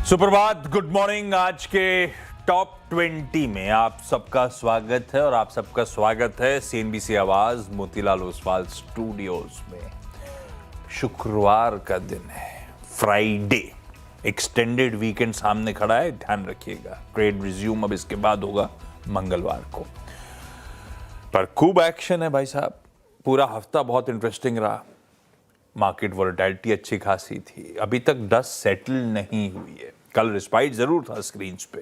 सुप्रभात, good morning. आज के टॉप 20 में आप सबका स्वागत है और आप सबका स्वागत है सीएनबीसी आवाज मोतीलाल ओसवाल स्टूडियोज में। शुक्रवार का दिन है, फ्राइडे, एक्सटेंडेड वीकेंड सामने खड़ा है, ध्यान रखिएगा। ट्रेड रिज्यूम अब इसके बाद होगा मंगलवार को, पर खूब एक्शन है भाई साहब। पूरा हफ्ता बहुत इंटरेस्टिंग रहा। मार्केट वोलेटिलिटी अच्छी खासी थी, अभी तक डस्ट सेटल नहीं हुई है। कल रिस्पाइट जरूर था स्क्रीन्स पे,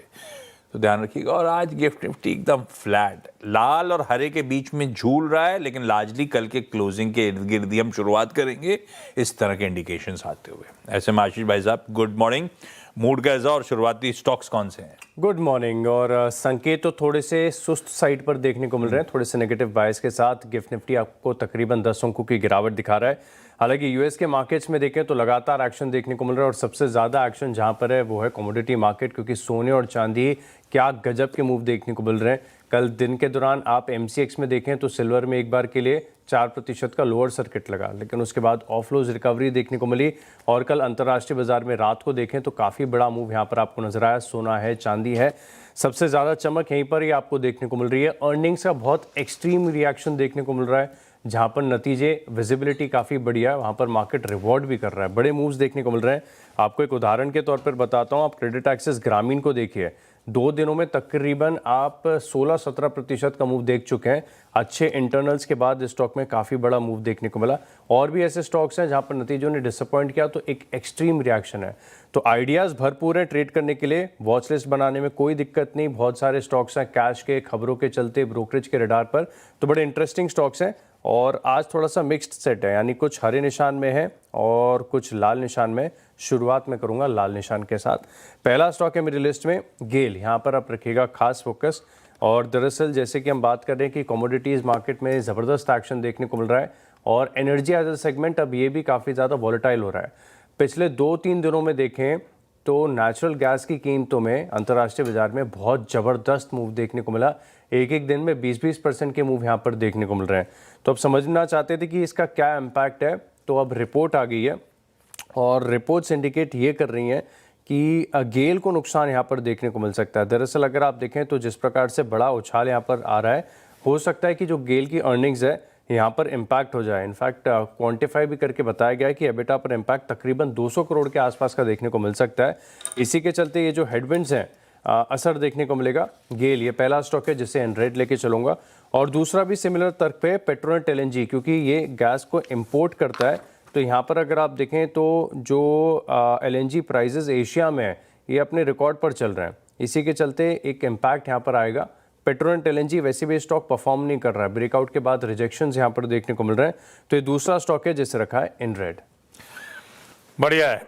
तो ध्यान रखिएगा। और आज गिफ्ट निफ्टी एकदम फ्लैट, लाल और हरे के बीच में झूल रहा है, लेकिन लार्जली कल के क्लोजिंग के इर्द गिर्द ही हम शुरुआत करेंगे इस तरह के इंडिकेशंस आते हुए। ऐसे में आशीष भाई साहब, गुड मॉर्निंग। मूड कैसा और शुरुआती स्टॉक्स कौन से हैं? Good morning. और संकेत तो थोड़े से सुस्त साइड पर देखने को मिल रहे हैं, थोड़े से नेगेटिव बायस के साथ। गिफ्ट निफ्टी आपको तकरीबन 10 अंकों की गिरावट दिखा रहा है। हालांकि यूएस के मार्केट्स में देखें तो लगातार एक्शन देखने को मिल रहा है और सबसे ज़्यादा एक्शन जहां पर है वो है कमोडिटी मार्केट, क्योंकि सोने और चांदी क्या गजब के मूव देखने को मिल रहे हैं। कल दिन के दौरान आप एमसीएक्स में देखें तो सिल्वर में एक बार के लिए 4% का लोअर सर्किट लगा, लेकिन उसके बाद ऑफलोज रिकवरी देखने को मिली। और कल अंतर्राष्ट्रीय बाजार में रात को देखें तो काफ़ी बड़ा मूव यहाँ पर आपको नजर आया। सोना है, चांदी है, सबसे ज़्यादा चमक यहीं पर ही आपको देखने को मिल रही है। अर्निंग्स का बहुत एक्सट्रीम रिएक्शन देखने को मिल रहा है, जहाँ पर नतीजे विजिबिलिटी काफ़ी बढ़िया है, वहाँ पर मार्केट रिवॉर्ड भी कर रहा है। बड़े मूव्स देखने को मिल रहे हैं। आपको एक उदाहरण के तौर पर बताता हूँ, आप क्रेडिट एक्सेस ग्रामीण को देखिए, 2 दिनों में तकरीबन आप 16-17% का मूव देख चुके हैं। अच्छे इंटरनल्स के बाद स्टॉक में काफ़ी बड़ा मूव देखने को मिला। और भी ऐसे स्टॉक्स हैं जहां पर नतीजों ने डिसअपॉइंट किया, तो एक एक्सट्रीम रिएक्शन है। तो आइडियाज़ भरपूर हैं ट्रेड करने के लिए, वॉच लिस्ट बनाने में कोई दिक्कत नहीं। बहुत सारे स्टॉक्स हैं कैश के, खबरों के चलते, ब्रोकरेज के रडार पर, तो बड़े इंटरेस्टिंग स्टॉक्स हैं। और आज थोड़ा सा मिक्स्ड सेट है, यानी कुछ हरे निशान में है और कुछ लाल निशान में। शुरुआत में करूंगा लाल निशान के साथ। पहला स्टॉक है मेरी लिस्ट में गेल, यहाँ पर आप रखिएगा खास फोकस। और दरअसल जैसे कि हम बात कर रहे हैं कि कमोडिटीज़ मार्केट में ज़बरदस्त एक्शन देखने को मिल रहा है और एनर्जी एज अ सेगमेंट अब ये भी काफ़ी ज़्यादा वॉलेटाइल हो रहा है। पिछले 2-3 दिनों में देखें तो नेचुरल गैस की कीमतों में अंतर्राष्ट्रीय बाजार में बहुत ज़बरदस्त मूव देखने को मिला। एक दिन में 20-20% के मूव यहाँ पर देखने को मिल रहे हैं। तो अब समझना चाहते थे कि इसका क्या इम्पैक्ट है, तो अब रिपोर्ट आ गई है और रिपोर्ट्स इंडिकेट ये कर रही हैं कि गेल को नुकसान यहाँ पर देखने को मिल सकता है। दरअसल अगर आप देखें तो जिस प्रकार से बड़ा उछाल यहाँ पर आ रहा है, हो सकता है कि जो गेल की अर्निंग्स है यहाँ पर इम्पैक्ट हो जाए। इनफैक्ट क्वांटिफाई भी करके बताया गया है कि एबिटा पर इम्पैक्ट तकरीबन 200 करोड़ के आसपास का देखने को मिल सकता है। इसी के चलते ये जो हेडविंड्स हैं असर देखने को मिलेगा। गेल ये पहला स्टॉक है जिसे एनरेड लेके चलूंगा। और दूसरा भी सिमिलर तर्क पे पेट्रोनेट एलएनजी, क्योंकि ये गैस को इंपोर्ट करता है। तो यहाँ पर अगर आप देखें तो जो एलएनजी प्राइजेस एशिया में है ये अपने रिकॉर्ड पर चल रहे हैं। इसी के चलते एक इम्पैक्ट यहाँ पर आएगा। पेट्रोनेट एलएनजी वैसे भी स्टॉक परफॉर्म नहीं कर रहा है, ब्रेकआउट के बाद रिजेक्शंस यहाँ पर देखने को मिल रहे हैं। तो ये दूसरा स्टॉक है जिसे रखा है इनरेड। बढ़िया है।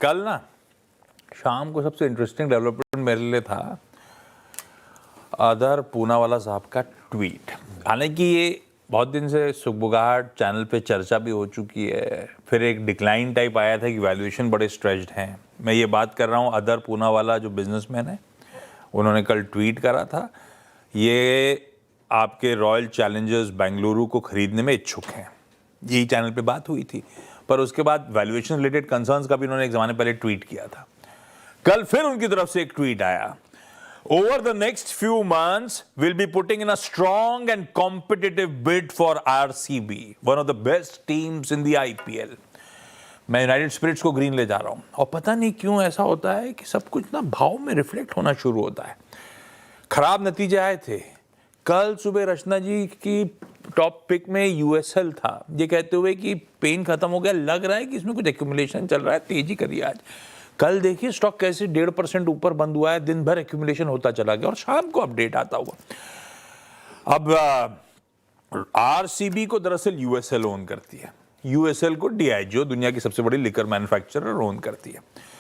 कल ना शाम को सबसे इंटरेस्टिंग डेवलपमेंट मेरे लिए था अदर पूनावाला साहब का ट्वीट। हालांकि ये बहुत दिन से सुगबुगाहट चैनल पे चर्चा भी हो चुकी है, फिर एक डिक्लाइन टाइप आया था कि वैल्यूएशन बड़े स्ट्रेच्ड हैं। मैं ये बात कर रहा हूँ अदर पूनावाला जो बिजनेसमैन है, उन्होंने कल ट्वीट करा था, ये आपके रॉयल चैलेंजर्स बेंगलुरु को खरीदने में इच्छुक हैं। यही चैनल पे बात हुई थी, पर उसके बाद वैल्यूएशन रिलेटेड कंसर्न्स का भी उन्होंने एक ज़माने पहले ट्वीट किया था। कल फिर उनकी तरफ से एक ट्वीट आया, over the next few months we'll be putting in a strong and competitive bid for RCB, one of the best teams in the IPL। मैं यूनाइटेड स्पिरिट्स को ग्रीन ले जा रहा हूं और पता नहीं क्यों ऐसा होता है कि सब कुछ ना भाव में रिफ्लेक्ट होना शुरू होता है। खराब नतीजे आए थे। कल सुबह रचना जी की टॉप पिक में यूएसएल था, ये कहते हुए कि पेन खत्म हो गया, लग रहा है कि इसमें कुछ एक्यूमुलेशन चल रहा है, तेजी करिए। आज कल देखिए स्टॉक कैसे 1.5% ऊपर बंद हुआ है, दिन भर एक्यूमुलेशन होता चला गया और शाम को अपडेट आता हुआ। अब आरसीबी को दरअसल यूएसएल ओन करती है, यूएसएल को डियाजो दुनिया की सबसे बड़ी लिकर मैन्युफैक्चरर ओन करती है।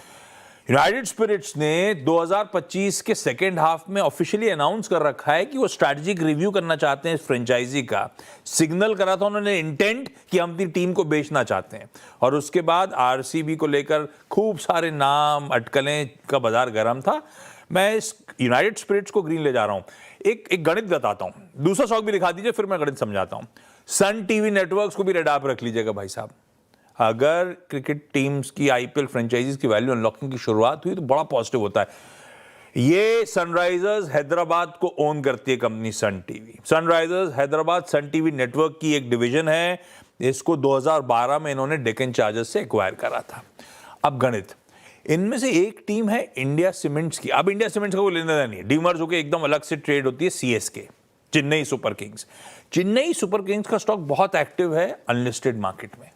यूनाइटेड स्पिरिट्स ने 2025 के सेकेंड हाफ में ऑफिशियली अनाउंस कर रखा है कि वो स्ट्रैटेजिक रिव्यू करना चाहते हैं इस फ्रेंचाइजी का। सिग्नल करा था उन्होंने इंटेंट कि हम अपनी टीम को बेचना चाहते हैं। और उसके बाद आरसीबी को लेकर खूब सारे नाम अटकलें का बाजार गर्म था। मैं इस यूनाइटेड स्पिरिट्स को ग्रीन ले जा रहा हूं। एक गणित बताता हूं, दूसरा स्टॉक भी दिखा दीजिए फिर मैं गणित समझाता हूं। सन टीवी नेटवर्क्स को भी रेडार पर रख लीजिएगा भाई साहब। अगर क्रिकेट टीम्स की आईपीएल फ्रेंचाइजीज की वैल्यू अनलॉकिंग की शुरुआत हुई तो बड़ा पॉजिटिव होता है। ये सनराइजर्स हैदराबाद को ओन करती है company Sun TV. Sunrisers Hyderabad Sun TV network की एक डिवीजन है। इसको 2012 में इन्होंने डेक्कन चार्जर्स से एक्वायर करा था। अब गणित, इनमें से एक टीम है इंडिया सीमेंट्स की। अब इंडिया सीमेंट्स का कोई लेना देना नहीं है, डीमर्ज होकर एकदम अलग से ट्रेड होती है CSK, Chennai super Kings. Chennai super Kings का स्टॉक बहुत एक्टिव है अनलिस्टेड मार्केट में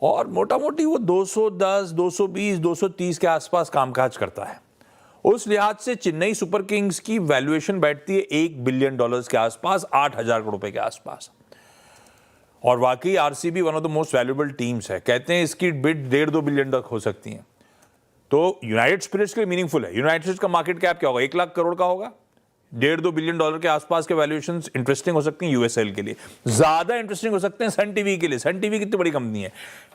और मोटा मोटी वो 210, 220, 230 के आसपास कामकाज करता है। उस लिहाज से चेन्नई सुपर किंग्स की वैल्यूएशन बैठती है $1 बिलियन के आसपास, 8,000 करोड़ रुपए के आसपास। और वाकई RCB one of the most valuable teams है। कहते हैं इसकी बिड 1.5-2 बिलियन तक हो सकती है। तो यूनाइटेड स्पिरिट्स के लिए मीनिंगफुल है। यूनाइटेड स्पिरिट्स का मार्केट कैप क्या होगा? 1 लाख करोड़ का होगा। 1.5-2 बिलियन डॉलर के आसपास के वैल्यूएशन इंटरेस्टिंग हो सकती हैं यूएसएल के लिए, ज्यादा इंटरेस्टिंग हो सकते हैं सन टीवी के लिए। सन टीवी कितनी बड़ी कंपनी है,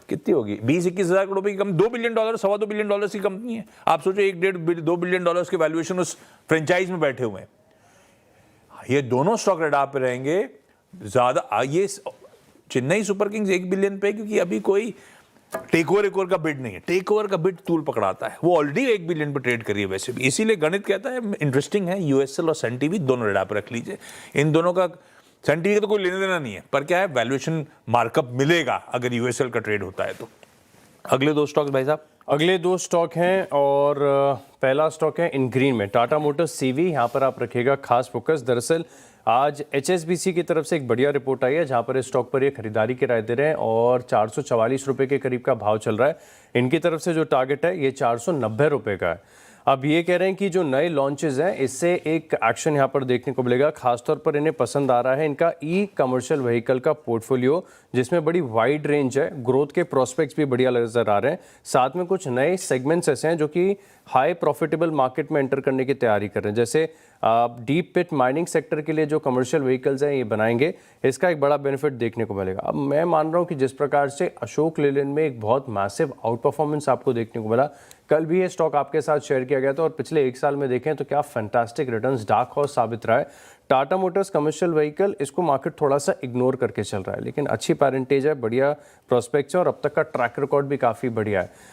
कितनी होगी? 20-21 हजार करोड़ रुपए की कंपनी, $2 बिलियन, $2.25 बिलियन की कंपनी है। आप सोचो 1-1.5-2 बिलियन डॉलर के वैल्यूएशन उस फ्रेंचाइज में बैठे हुए हैं। ये दोनों स्टॉक रडार पे रहेंगे ज्यादा। ये चेन्नई सुपर किंग्स 1 बिलियन पे, क्योंकि अभी कोई टेक ओवर का बिड नहीं है। टेक ओवर का बिड तूल पकड़ाता है, वो ऑलरेडी 1 बिलियन पे ट्रेड करी है वैसे भी। इसीलिए गणित कहता है इंटरेस्टिंग है। यूएसएल और सन टीवी दोनों रडार पे रख लीजिए। इन दोनों का, सन टीवी का तो कोई लेने देना नहीं है, पर क्या है वैल्यूएशन मार्कअप मिलेगा अगर यूएसएल का ट्रेड होता है तो। अगले 2 स्टॉक भाई साहब। अगले 2 स्टॉक हैं और पहला स्टॉक है इन ग्रीन में टाटा मोटर्स सीवी। यहाँ पर आप रखिएगा खास फोकस। दरअसल आज HSBC की तरफ से एक बढ़िया रिपोर्ट आई है जहाँ पर इस स्टॉक पर ये खरीदारी की राय दे रहे हैं और 444 रुपये के करीब का भाव चल रहा है। इनकी तरफ से जो टारगेट है ये 490 रुपये का है। अब ये कह रहे हैं कि जो नए लॉन्चेस हैं इससे एक एक्शन यहाँ पर देखने को मिलेगा। खासतौर पर इन्हें पसंद आ रहा है इनका ई कमर्शियल व्हीकल का पोर्टफोलियो, जिसमें बड़ी वाइड रेंज है। ग्रोथ के प्रोस्पेक्ट्स भी बढ़िया नजर आ रहे हैं। साथ में कुछ नए सेगमेंट्स ऐसे हैं जो कि हाई प्रॉफिटेबल मार्केट में एंटर करने की तैयारी कर रहे हैं। जैसे डीप पिट माइनिंग सेक्टर के लिए जो कमर्शियल व्हीकल्स हैं ये बनाएंगे, इसका एक बड़ा बेनिफिट देखने को मिलेगा। अब मैं मान रहा हूँ कि जिस प्रकार से अशोक लेलैंड में एक बहुत मैसिव आउट परफॉर्मेंस आपको देखने को मिला, कल भी ये स्टॉक आपके साथ शेयर किया गया था और पिछले 1 साल में देखें तो क्या फैंटास्टिक रिटर्न्स डार्क हॉर्स साबित रहा है। टाटा मोटर्स कमर्शियल व्हीकल, इसको मार्केट थोड़ा सा इग्नोर करके चल रहा है, लेकिन अच्छी पैरेंटेज है, बढ़िया प्रोस्पेक्ट्स है और अब तक का ट्रैक रिकॉर्ड भी काफ़ी बढ़िया है।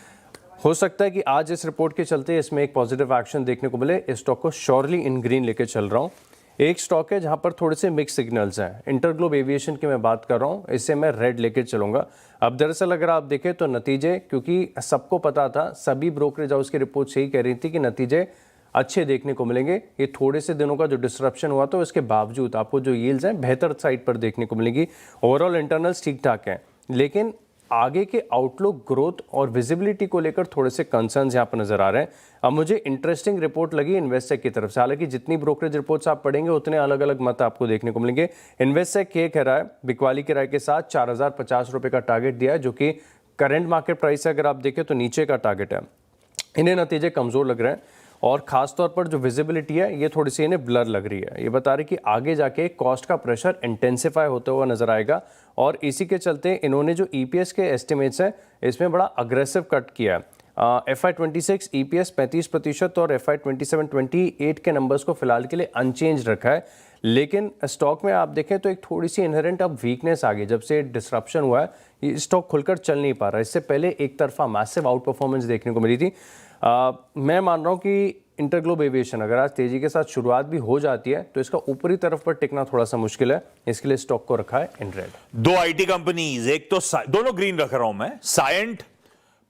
हो सकता है कि आज इस रिपोर्ट के चलते इसमें एक पॉजिटिव एक्शन देखने को मिले। इस स्टॉक को श्योरली इन ग्रीन लेके चल रहा हूँ। एक स्टॉक है जहां पर थोड़े से मिक्स सिग्नल्स हैं, इंटरग्लोब एविएशन की मैं बात कर रहा हूं, इससे मैं रेड लेके चलूंगा। अब दरअसल अगर आप देखें तो नतीजे, क्योंकि सबको पता था, सभी ब्रोकरेज हाउस की रिपोर्ट से ही कह रही थी कि नतीजे अच्छे देखने को मिलेंगे। ये थोड़े से दिनों का जो डिस्ट्रप्शन हुआ तो इसके बावजूद आपको जो यील्ड्स हैं बेहतर साइड पर देखने को मिलेगी। ओवरऑल इंटरनल्स ठीक ठाक हैं, लेकिन आगे के आउटलुक, ग्रोथ और विजिबिलिटी को लेकर थोड़े से कंसर्न्स यहाँ पर नजर आ रहे हैं। अब मुझे इंटरेस्टिंग रिपोर्ट लगी इन्वेस्टेक की तरफ से। हालांकि जितनी ब्रोकरेज रिपोर्ट्स आप पढ़ेंगे उतने अलग अलग मत आपको देखने को मिलेंगे। इन्वेस्टेक ये कह रहा है बिकवाली की राय के साथ 4,050 रुपये का टारगेट दिया है, जो कि करंट मार्केट प्राइस से अगर आप देखें तो नीचे का टारगेट है। इन्हें नतीजे कमजोर लग रहे हैं और खासतौर पर जो विजिबिलिटी है ये थोड़ी सी इन्हें ब्लर लग रही है। ये बता रही कि आगे जाके कॉस्ट का प्रेशर इंटेंसिफाई होता हुआ नजर आएगा और इसी के चलते इन्होंने जो ईपीएस के एस्टिमेट्स हैं इसमें बड़ा अग्रेसिव कट किया है। FY26 ईपीएस 35% और FY27 28 के नंबर्स को फिलहाल के लिए अनचेंज रखा है, लेकिन स्टॉक में आप देखें तो एक थोड़ी सी इनहेरेंट अब वीकनेस आ गई। जब से डिसरप्शन हुआ है ये स्टॉक खुलकर चल नहीं पा रहा। इससे पहले एक तरफा मैसिव आउट परफॉर्मेंस देखने को मिली थी। मैं मान रहा हूँ कि इंटरग्लोब एविएशन अगर आज तेजी के साथ शुरुआत भी हो जाती है तो इसका ऊपरी तरफ पर टिकना थोड़ा सा मुश्किल है, इसके लिए स्टॉक को रखा है इन रेड। 2 आईटी कंपनीज, एक तो दोनों ग्रीन रख रहा हूं मैं। सायंट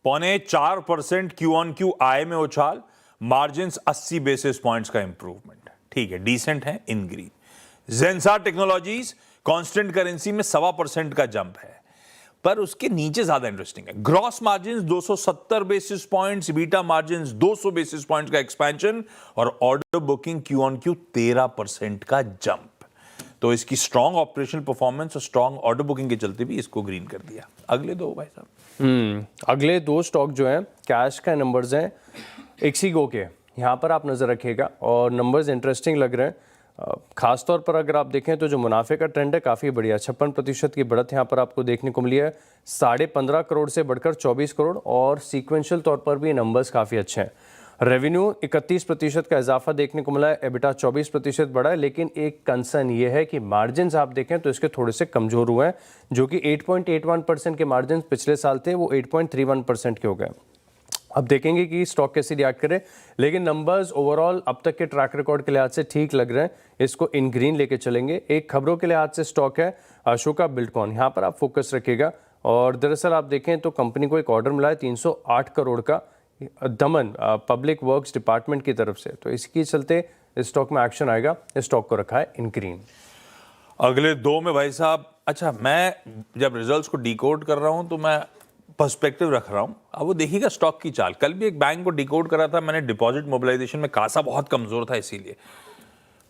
0.4% क्यू ऑन क्यू आय में उछाल, मार्जिन 80 बेसिस पॉइंट्स का इंप्रूवमेंट, ठीक है, डिसेंट है, इन green. Zensar technologies constant currency में 1.25% का जंप है, पर उसके नीचे ज्यादा इंटरेस्टिंग है। Gross margin 270 basis points, beta margin 200 basis points का एक्सपेंशन और order booking Q on Q 13% का जंप। तो इसकी स्ट्रॉन्ग ऑपरेशनल परफॉर्मेंस और स्ट्रॉन्ग ऑर्डर बुकिंग के चलते भी इसको ग्रीन कर दिया। अगले 2 भाई साहब। अगले 2 स्टॉक जो हैं कैश का नंबर्स हैं एक्सीगो के, यहाँ पर आप नजर रखिएगा और नंबर्स इंटरेस्टिंग लग रहे हैं। खासतौर पर अगर आप देखें तो जो मुनाफे का ट्रेंड है काफ़ी बढ़िया, 56% की बढ़त यहाँ पर आपको देखने को मिली है। 15.5 करोड़ से बढ़कर 24 करोड़ और सीक्वेंशियल तौर पर भी नंबर्स काफ़ी अच्छे हैं। रेवेन्यू 31% का इजाफा देखने को मिला है, एबिटा 24% बढ़ा है, लेकिन एक कंसर्न ये है कि मार्जिन्स आप देखें तो इसके थोड़े से कमजोर हुए हैं, जो कि 8.81% के मार्जिन पिछले साल थे वो 8.31% के हो गए। अब देखेंगे कि स्टॉक कैसे रिएक्ट करे, लेकिन नंबर्स ओवरऑल अब तक के ट्रैक रिकॉर्ड के लिहाज से ठीक लग रहे हैं, इसको इन ग्रीन लेके चलेंगे। एक खबरों के लिहाज से स्टॉक है अशोका बिल्डकॉन, यहाँ पर आप फोकस रखिएगा। और दरअसल आप देखें तो कंपनी को एक ऑर्डर मिला है 308 करोड़ का दमन पब्लिक वर्क्स डिपार्टमेंट की तरफ से, तो इसके चलते इस स्टॉक में एक्शन आएगा। इस स्टॉक को रखा है इन ग्रीन। अगले दो में भाई साहब, अच्छा मैं जब रिजल्ट्स को डिकोड कर रहा हूं तो मैं पर्सपेक्टिव रख रहा हूं। अब वो देखिएगा स्टॉक की चाल, कल भी एक बैंक को डिकोड करा था मैंने, डिपॉजिट मोबिलाइजेशन में कासा बहुत कमजोर था इसीलिए,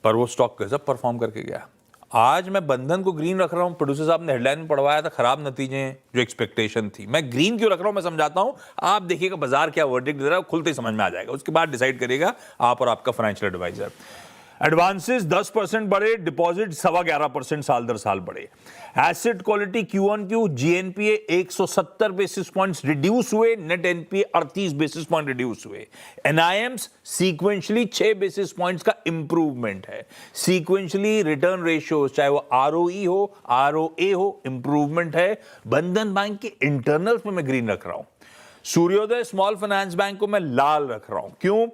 पर वो स्टॉक गजब परफॉर्म करके गया। आज मैं बंधन को ग्रीन रख रहा हूं, प्रोड्यूसर साहब ने हेडलाइन में पढ़वाया था खराब नतीजे हैं जो एक्सपेक्टेशन थी। मैं ग्रीन क्यों रख रहा हूं मैं समझाता हूं, आप देखिएगा बाजार क्या वर्डिक्ट दे रहा है, खुलते ही समझ में आ जाएगा, उसके बाद डिसाइड करिएगा आप और आपका फाइनेंशियल एडवाइजर। एडवांसेस 10% बढ़े, डिपॉजिट 11.25% साल दर साल बढ़े। Asset quality Q on Q GNPA 170 basis points reduce हुए, net NPA 38 basis point reduce हुए। एनआईएम्स सीक्वेंशियली 6 बेसिस पॉइंट्स का इंप्रूवमेंट है। सीक्वेंशियली रिटर्न रेशियो चाहे वो आरओई हो आरओए हो इंप्रूवमेंट है। बंधन बैंक के इंटरनल्स में मैं ग्रीन रख रहा हूं। सूर्योदय स्मॉल फाइनेंस बैंक को मैं लाल रख रहा हूं। क्यों?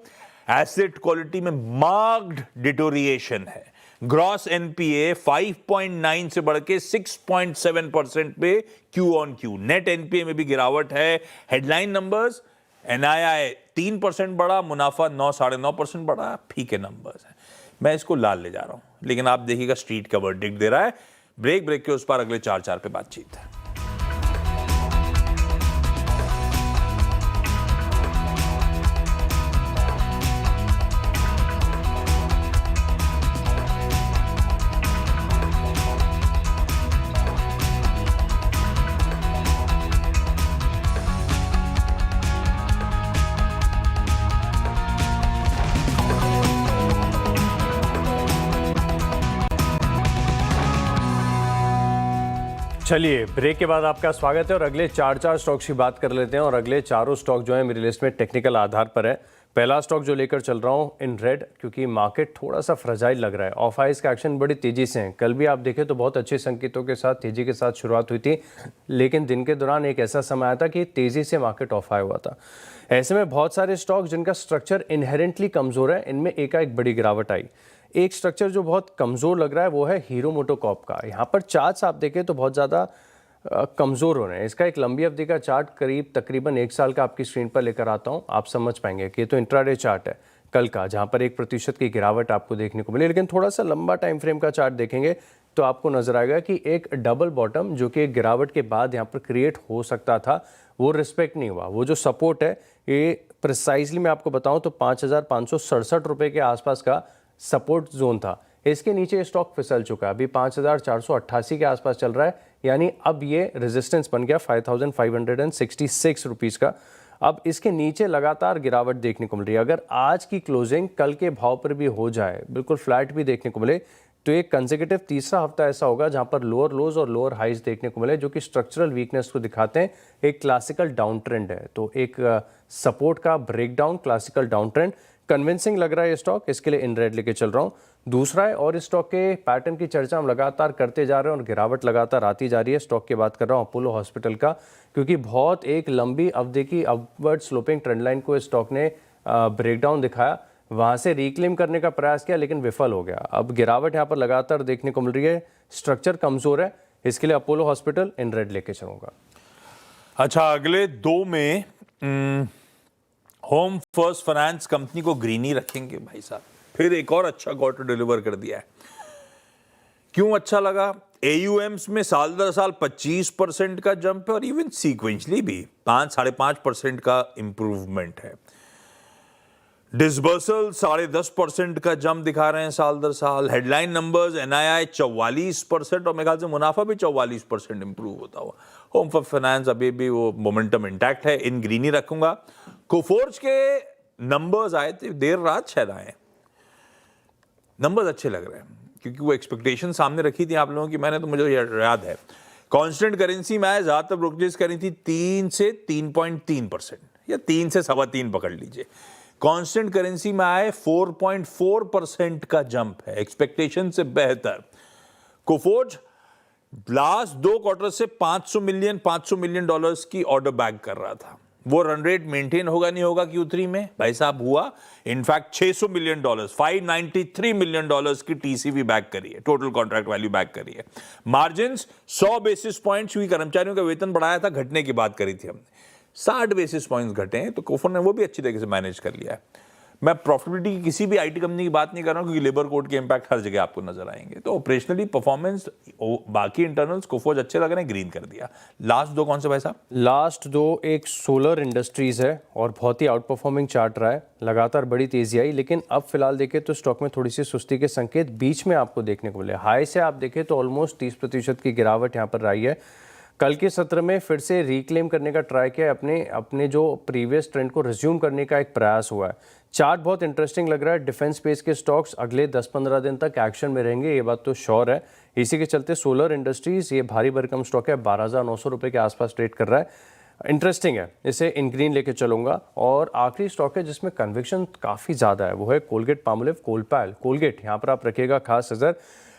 एसेट क्वालिटी में मार्क्ड डिटोरिएशन है। ग्रॉस एनपीए 5.9 से बढ़ के 6.7% पे Q on Q. Net NPA में भी गिरावट है। हेडलाइन नंबर्स एनआईआई 3% बढ़ा, मुनाफा 9-9.5% बढ़ा, फीके नंबर्स हैं। मैं इसको लाल ले जा रहा हूं, लेकिन आप देखिएगा स्ट्रीट का वर्डिक्ट दे रहा है। ब्रेक के उस पर अगले 4 पे बातचीत है। चलिए ब्रेक के बाद आपका स्वागत है और अगले चार स्टॉक्स की बात कर लेते हैं। और अगले चारों स्टॉक जो है मेरी लिस्ट में टेक्निकल आधार पर है। पहला स्टॉक जो लेकर चल रहा हूं इन रेड, क्योंकि मार्केट थोड़ा सा फ्रजाइल लग रहा है। ऑफ आइस का एक्शन बड़ी तेजी से है। कल भी आप देखें तो बहुत अच्छे संकेतों के साथ तेजी के साथ शुरुआत हुई थी, लेकिन दिन के दौरान एक ऐसा समय आया था कि तेजी से मार्केट ऑफ आया हुआ था। ऐसे में बहुत सारे स्टॉक जिनका स्ट्रक्चर इनहेरेंटली कमजोर है, इनमें एकाएक बड़ी गिरावट आई। एक स्ट्रक्चर जो बहुत कमजोर लग रहा है वो है हीरो मोटोकॉर्प का। यहाँ पर चार्ट्स आप देखें तो बहुत ज़्यादा कमज़ोर हो रहे हैं। इसका एक लंबी अवधि का चार्ट तकरीबन 1 साल का आपकी स्क्रीन पर लेकर आता हूं, आप समझ पाएंगे कि ये तो इंट्राडे चार्ट है कल का, जहां पर 1% की गिरावट आपको देखने को मिली। लेकिन थोड़ा सा लंबा टाइम फ्रेम का चार्ट देखेंगे तो आपको नजर आएगा कि एक डबल बॉटम जो कि एक गिरावट के बाद यहाँ पर क्रिएट हो सकता था, वो रिस्पेक्ट नहीं हुआ। वो जो सपोर्ट है ये प्रिसाइजली मैं आपको बताऊं तो 5,567 रुपये के आसपास का सपोर्ट जोन था। इसके नीचे स्टॉक फिसल चुका है, अभी 5,488 के आसपास चल रहा है, यानी अब ये रेजिस्टेंस बन गया 5,566 रुपीज़ का। अब इसके नीचे लगातार गिरावट देखने को मिल रही है। अगर आज की क्लोजिंग कल के भाव पर भी हो जाए, बिल्कुल फ्लैट भी देखने को मिले, तो एक कंसेक्यूटिव तीसरा हफ्ता ऐसा होगा जहां पर लोअर लोज और लोअर हाइज देखने को मिले, जो कि स्ट्रक्चरल वीकनेस को दिखाते हैं। एक क्लासिकल डाउन ट्रेंड है, तो एक सपोर्ट का breakdown, classical down trend convincing लग रहा है ये स्टॉक, इसके लिए इन रेड लेके चल रहा हूँ। दूसरा है, और इस स्टॉक के पैटर्न की चर्चा हम लगातार करते जा रहे हैं और गिरावट लगातार आती जा रही है। स्टॉक की बात कर रहा हूँ अपोलो हॉस्पिटल का, क्योंकि बहुत एक लंबी अवधि की अपवर्ड स्लोपिंग ट्रेंड लाइन को इस स्टॉक ने ब्रेकडाउन दिखाया, वहाँ से रिक्लेम करने का प्रयास किया लेकिन विफल हो गया। अब गिरावट यहाँ पर लगातार देखने को मिल रही है, स्ट्रक्चर कमजोर है, इसके लिए अपोलो हॉस्पिटल इन रेड लेके चलूंगा। अच्छा, अगले दो में होम फर्स्ट फाइनेंस कंपनी को ग्रीन ही रखेंगे भाई साहब। फिर एक और अच्छा क्वार्टर डिलीवर कर दिया है। क्यों अच्छा लगा? एयूएम्स में साल दर साल 25% का जंप है और इवन सीक्वेंशली भी 5-5.5% का इंप्रूवमेंट है। डिसबर्सल 10.5% का जंप दिखा रहे हैं साल दर साल। हेडलाइन नंबर्स एनआईआई 44% और मेरे ख्याल से मुनाफा भी 44% इंप्रूव होता हुआ। होम फर्स्ट फाइनेंस अभी भी वो मोमेंटम इंटैक्ट है, इन ग्रीन ही रखूंगा। कोफोर्ज के नंबर्स आए थे देर रात, शायद आए, नंबर्स अच्छे लग रहे हैं क्योंकि वो एक्सपेक्टेशन सामने रखी थी आप लोगों की मैंने, तो मुझे याद है कांस्टेंट करेंसी में ज्यादातर ब्रोकरेज करी थी 3 से 3.3% या 3 से 3.25 पकड़ लीजिए। कांस्टेंट करेंसी में आए 4.4% का जंप है, एक्सपेक्टेशन से बेहतर। कोफोर्ज लास्ट 2 क्वार्टर से 500 मिलियन डॉलर्स की ऑर्डर बैक कर रहा था। वो रन रेट मेंटेन होगा नहीं होगा Q3 में, भाई साहब हुआ। In fact 600 million dollars, 593 million dollars की टीसीवी बैक करी है, टोटल कॉन्ट्रैक्ट वैल्यू बैक करी है। मार्जिन्स 100 बेसिस पॉइंट्स हुई, कर्मचारियों का वेतन बढ़ाया था, घटने की बात करी थी हमने, 60 बेसिस पॉइंट्स घटे हैं, तो कोफोर ने वो भी अच्छी तरीके से मैनेज कर लिया है। मैं प्रॉफिटेबिलिटी की किसी भी आईटी कंपनी की बात नहीं कर रहा हूं, क्योंकि लेबर कोड के इंपैक्ट हर जगह आपको नजर आएंगे। तो ऑपरेशनली परफॉर्मेंस, बाकी इंटरनल्स कोफोर्ज अच्छे लग रहे हैं, ग्रीन कर दिया। लास्ट 2 कौन से भाई साहब? लास्ट 2 एक सोलर इंडस्ट्रीज है और बहुत ही आउट परफॉर्मिंग चार्ट रहा है, लगातार बड़ी तेजी आई, लेकिन अब फिलहाल देखें तो स्टॉक में थोड़ी सी सुस्ती के संकेत बीच में आपको देखने को मिले। हाई से आप देखें तो ऑलमोस्ट 30% की गिरावट यहाँ पर रही है। कल के सत्र में फिर से रिक्लेम करने का ट्राई किया, अपने जो प्रीवियस ट्रेंड को रिज्यूम करने का एक प्रयास हुआ है। चार्ट बहुत इंटरेस्टिंग लग रहा है। डिफेंस स्पेस के स्टॉक्स अगले 10-15 दिन तक एक्शन में रहेंगे, ये बात तो श्योर है। इसी के चलते सोलर इंडस्ट्रीज, ये भारी भरकम स्टॉक है, 12,900 रुपये के आसपास ट्रेड कर रहा है, इंटरेस्टिंग है, इसे इन ग्रीन लेके चलूंगा। और आखिरी स्टॉक है जिसमें कन्विक्शन काफ़ी ज़्यादा है, वो है कोलगेट पामोलिव कोलपैल। कोलगेट यहाँ पर आप रखिएगा खास नज़र।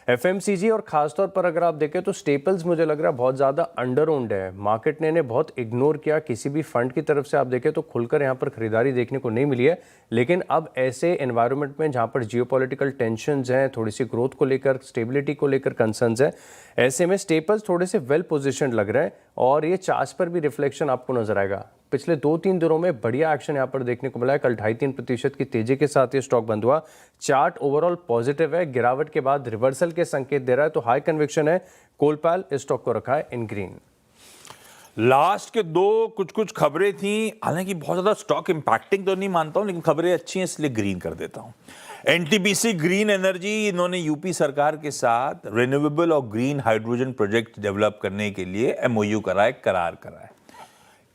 एफएमसीजी और खासतौर पर अगर आप देखें तो स्टेपल्स मुझे लग रहा है बहुत ज़्यादा अंडर ओन्ड है, मार्केट ने इन्हें बहुत इग्नोर किया। किसी भी फंड की तरफ से आप देखें तो खुलकर यहाँ पर खरीदारी देखने को नहीं मिली है। लेकिन अब ऐसे एनवायरनमेंट में जहाँ पर जियोपॉलिटिकल टेंशन्स हैं, थोड़ी सी ग्रोथ को लेकर, स्टेबिलिटी को लेकर कंसर्न्स हैं, ऐसे में स्टेपल्स थोड़े से वेल पोजिशन्ड लग रहे हैं और ये चार्ट्स पर भी रिफ्लेक्शन आपको नजर आएगा। पिछले 2-3 दिनों में बढ़िया एक्शन यहाँ पर देखने को मिला है। कल 2.5-3% की तेजी के साथ ये स्टॉक बंद हुआ। चार्ट ओवरऑल पॉजिटिव है, गिरावट के बाद रिवर्सल के संकेत दे रहा है, तो हाई कन्विक्शन है। कोलपैल इस स्टॉक को रखा है इन ग्रीन। लास्ट के 2 कुछ खबरें थी, हालांकि बहुत ज्यादा स्टॉक इंपैक्टिंग तो नहीं मानता हूं, लेकिन खबरें अच्छी हैं इसलिए ग्रीन कर देता हूं। एनटीपीसी ग्रीन एनर्जी, इन्होंने यूपी सरकार के साथ रिन्यूएबल और ग्रीन हाइड्रोजन प्रोजेक्ट डेवलप करने के लिए एमओयू करार करा है।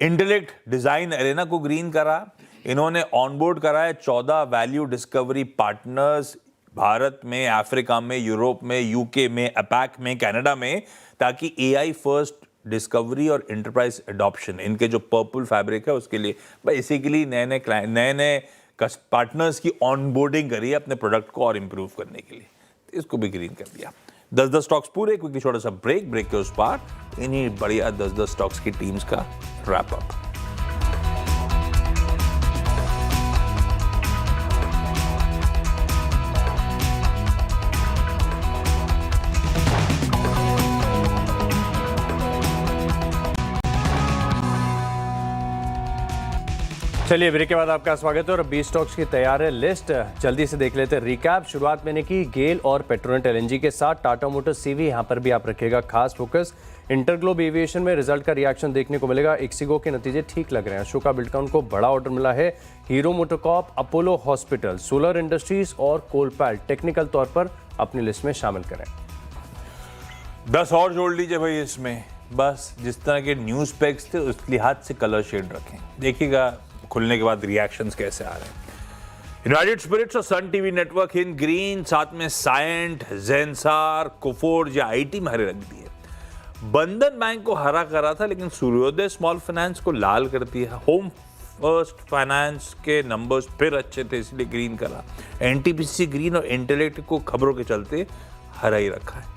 इंटेलेक्ट डिजाइन एरेना को ग्रीन करा। इन्होंने ऑनबोर्ड कराया 14 वैल्यू डिस्कवरी पार्टनर्स भारत में, अफ्रीका में, यूरोप में, यूके में, अपैक में, कनाडा में, ताकि एआई फर्स्ट डिस्कवरी और एंटरप्राइज एडॉप्शन, इनके जो पर्पल फैब्रिक है उसके लिए बेसिकली नए पार्टनर्स की ऑनबोर्डिंग करी है अपने प्रोडक्ट को और इंप्रूव करने के लिए, तो इसको भी ग्रीन कर दिया। 10 स्टॉक्स पूरे, क्योंकि छोटा सा ब्रेक के उस पार इन्हीं बढ़िया 10 स्टॉक्स की टीम्स का रैप अप। चलिए ब्रेक के बाद आपका स्वागत है और 20 स्टॉक्स की तैयार है लिस्ट, जल्दी से देख लेते हैं रिकैप। शुरुआत मैंने की गेल और पेट्रोनेट एलएनजी के साथ। टाटा मोटर्स सीवी यहाँ पर भी आप रखिएगा खास फोकस। इंटरग्लोब एविएशन में रिजल्ट का रिएक्शन देखने को मिलेगा। इक्सिगो के नतीजे ठीक लग रहे हैं। अशोका बिल्डकॉन को बड़ा ऑर्डर मिला है। Hero MotoCorp, Apollo hospital, solar industries और कोलपैल टेक्निकल तौर पर अपनी लिस्ट में शामिल करें। 10 और जोड़ लीजिए भाई इसमें, बस जिस तरह के न्यूज पैक्स थे उस लिहाज से कलर शेड रखें, देखिएगा खुलने के बाद रिएक्शंस कैसे आ रहे हैं। यूनाइटेड स्पिरिट्स और सन टीवी नेटवर्क इन ग्रीन, साथ में साइंट, जेंसार, कोफोर्ज या आईटी में हरे रख दिए। बंधन बैंक को हरा करा था, लेकिन सूर्योदय स्मॉल फाइनेंस को लाल कर दिया। होम फर्स्ट फाइनेंस के नंबर्स फिर अच्छे थे इसलिए ग्रीन करा। एनटीपीसी ग्रीन और इंटेलेक्ट को खबरों के चलते हरा ही रखा है।